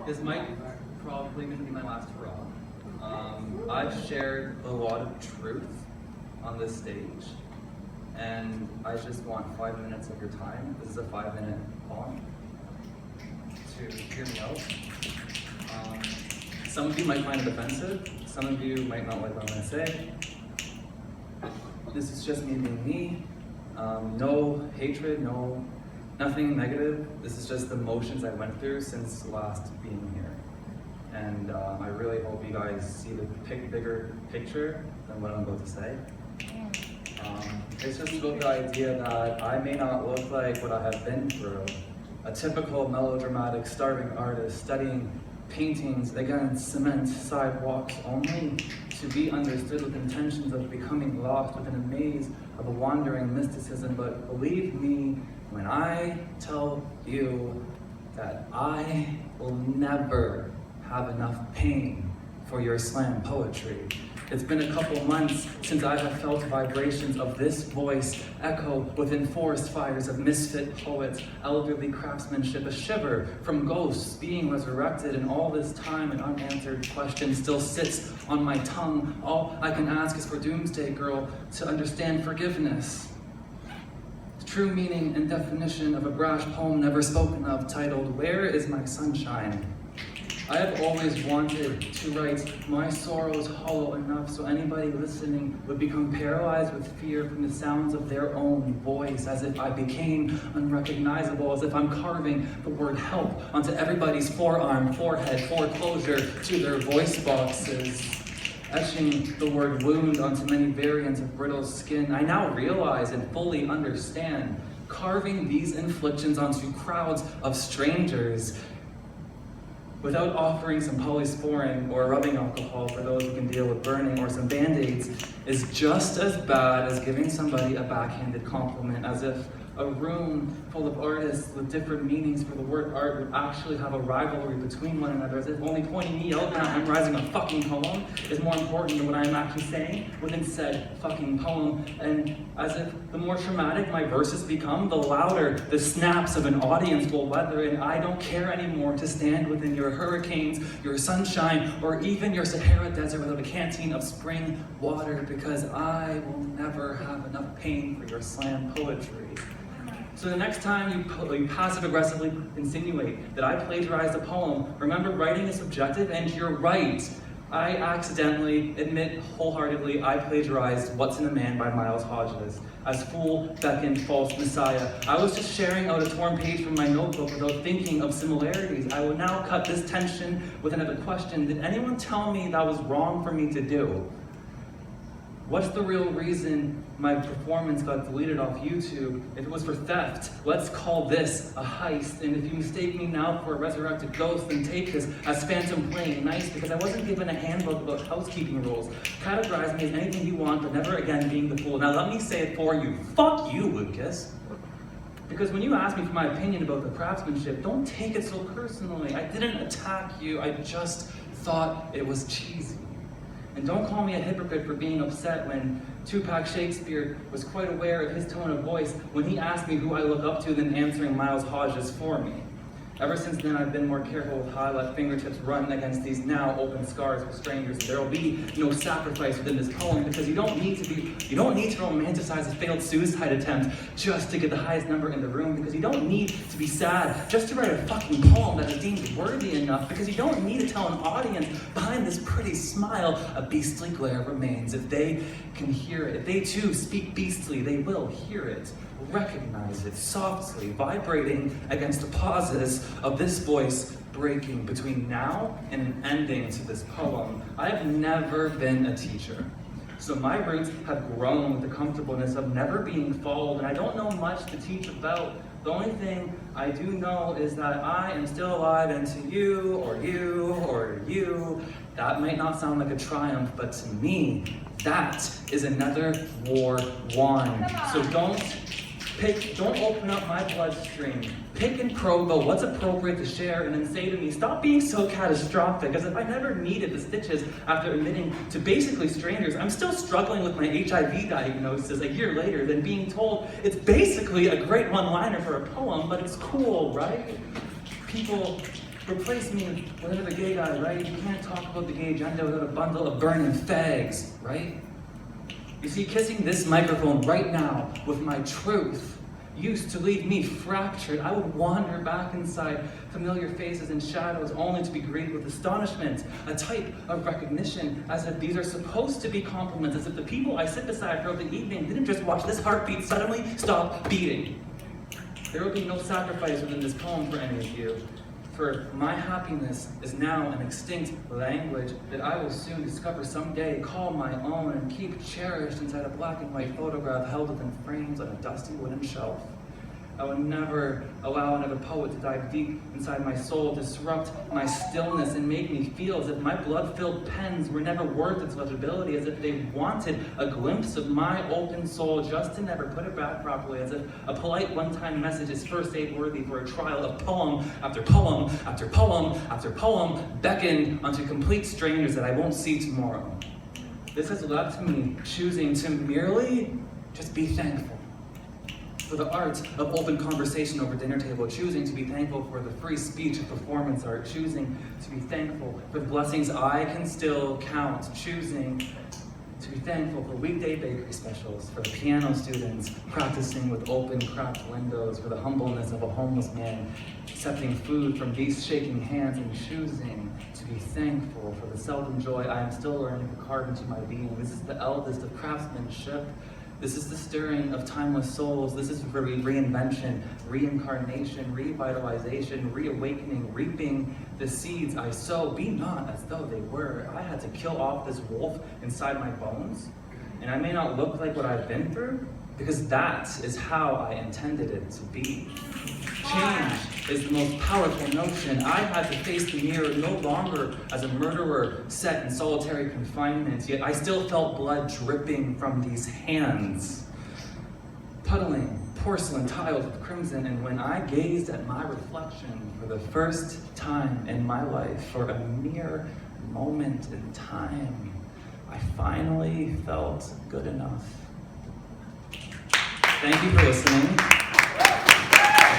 This might probably be my last hurrah. I've shared a lot of truth on this stage, and I just want 5 minutes of your time. This is a 5-minute poem to hear me out. Some of you might find it offensive. Some of you might not like what I'm going to say. This is just me being me. No hatred, nothing negative. This is just the emotions I went through since last being here. And I really hope you guys see the bigger picture than what I'm about to say. It's just about the idea that I may not look like what I have been through. A typical melodramatic starving artist studying paintings against cement sidewalks only to be understood with intentions of becoming lost within a maze of a wandering mysticism. But believe me when I tell you that I will never have enough pain for your slam poetry. It's been a couple months since I have felt vibrations of this voice echo within forest fires of misfit poets, elderly craftsmanship, a shiver from ghosts being resurrected, and all this time an unanswered question still sits on my tongue. All I can ask is for Doomsday Girl to understand forgiveness. The true meaning and definition of a brash poem never spoken of, titled, "Where is My Sunshine?" I have always wanted to write my sorrows hollow enough so anybody listening would become paralyzed with fear from the sounds of their own voice, as if I became unrecognizable, as if I'm carving the word help onto everybody's forearm, forehead, foreclosure to their voice boxes, etching the word wound onto many variants of brittle skin. I now realize and fully understand carving these inflictions onto crowds of strangers without offering some polysporin or rubbing alcohol for those who can deal with burning, or some band-aids, is just as bad as giving somebody a backhanded compliment, as if a room full of artists with different meanings for the word art would actually have a rivalry between one another, as if only pointing me out when I'm memorizing a fucking poem is more important than what I'm actually saying within said fucking poem, and as if the more traumatic my verses become, the louder the snaps of an audience will weather, and I don't care anymore to stand within your hurricanes, your sunshine, or even your Sahara desert without a canteen of spring water, because I will never have enough pain for your slam poetry. So the next time you passive-aggressively insinuate that I plagiarized a poem, remember writing is subjective, and you're right. I accidentally, admit wholeheartedly, I plagiarized What's in a Man by Miles Hodges as fool, beckoned, false messiah. I was just sharing out a torn page from my notebook without thinking of similarities. I will now cut this tension with another question. Did anyone tell me that was wrong for me to do? What's the real reason my performance got deleted off YouTube? If it was for theft, let's call this a heist. And if you mistake me now for a resurrected ghost, then take this as phantom playing nice, because I wasn't given a handbook about housekeeping rules. Categorize me as anything you want, but never again being the fool. Now let me say it for you. Fuck you, Lucas. Because when you ask me for my opinion about the craftsmanship, don't take it so personally. I didn't attack you, I just thought it was cheesy. And don't call me a hypocrite for being upset when Tupac Shakespeare was quite aware of his tone of voice when he asked me who I look up to than answering Miles Hodges for me. Ever since then, I've been more careful with how I let fingertips run against these now open scars for strangers. There will be no sacrifice within this poem, because you don't need to romanticize a failed suicide attempt just to get the highest number in the room, because you don't need to be sad just to write a fucking poem that is deemed worthy enough, because you don't need to tell an audience behind this pretty smile a beastly glare remains. If they can hear it, if they too speak beastly, they will hear it, recognize it softly, vibrating against the pauses of this voice breaking between now and an ending to this poem. I have never been a teacher, so my roots have grown with the comfortableness of never being followed, and I don't know much to teach about. The only thing I do know is that I am still alive, and to you, or you, or you, that might not sound like a triumph, but to me, that is another war won. So don't open up my bloodstream. Pick and probe about what's appropriate to share, and then say to me, stop being so catastrophic, as if I never needed the stitches after admitting to basically strangers I'm still struggling with my HIV diagnosis a year later than being told it's basically a great one-liner for a poem, but it's cool, right? People Replace me with another gay guy, right? You can't talk about the gay agenda without a bundle of burning fags, right? You see, kissing this microphone right now with my truth used to leave me fractured. I would wander back inside familiar faces and shadows only to be greeted with astonishment, a type of recognition, as if these are supposed to be compliments, as if the people I sit beside throughout the evening didn't just watch this heartbeat suddenly stop beating. There will be no sacrifice within this poem for any of you, for my happiness is now an extinct language that I will soon discover someday, call my own, and keep cherished inside a black and white photograph held within frames on a dusty wooden shelf. I would never allow another poet to dive deep inside my soul, disrupt my stillness, and make me feel as if my blood-filled pens were never worth its legibility, as if they wanted a glimpse of my open soul just to never put it back properly, as if a polite one-time message is first aid worthy for a trial of poem after poem after poem after poem beckoned onto complete strangers that I won't see tomorrow. This has left me choosing to merely just be thankful for the art of open conversation over dinner table, choosing to be thankful for the free speech of performance art, choosing to be thankful for the blessings I can still count, choosing to be thankful for weekday bakery specials, for the piano students practicing with open cracked windows, for the humbleness of a homeless man accepting food from these shaking hands, and choosing to be thankful for the seldom joy I am still learning to carve into my being. This is the eldest of craftsmanship. This is the stirring of timeless souls. This is reinvention, reincarnation, revitalization, reawakening, reaping the seeds I sow. Be not as though they were. I had to kill off this wolf inside my bones, and I may not look like what I've been through, because that is how I intended it to be. Change is the most powerful notion. I had to face the mirror no longer as a murderer set in solitary confinement, yet I still felt blood dripping from these hands, puddling porcelain tiles with crimson, and when I gazed at my reflection for the first time in my life, for a mere moment in time, I finally felt good enough. Thank you for listening.